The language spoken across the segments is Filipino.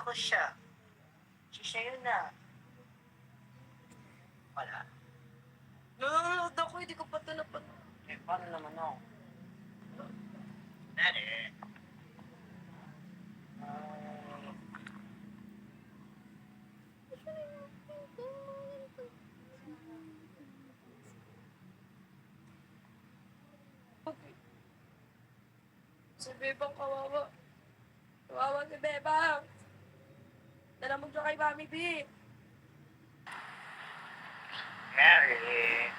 ko siya. Siya yun na. Wala. Nanonood ako, hindi ko pa ito napanood. Eh, paano naman ako? Dali. Si Bebang kawawa. Kawawa si Bebang. Nalamog siya kay Mami B. Mary.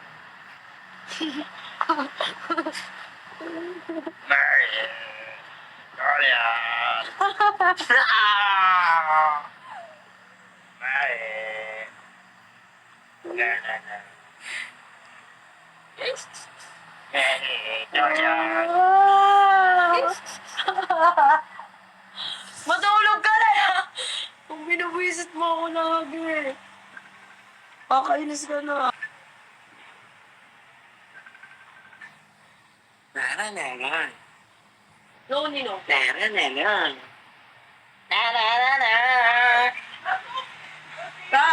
Mary. Dorian. Mary. Ganun. Mary. Dorian. Matulog ka na! Kung binubuisit mo ako lagi. Kakainis ka na. Nara naman. No, Nino. Nara naman. Nara nara. Ta!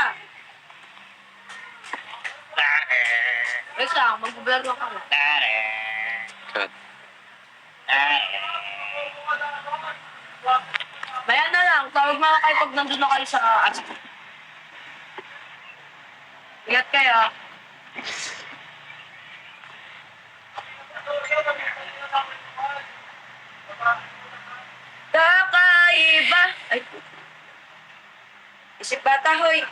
Nara. Wait lang, mag-gobyerno ka na. Nara. Cut. Nara. Bayan na lang, tawag mga kayo pag nandun na kayo sa as. Ingat kayo. Kakaiba! Ay, isip bata, hoy.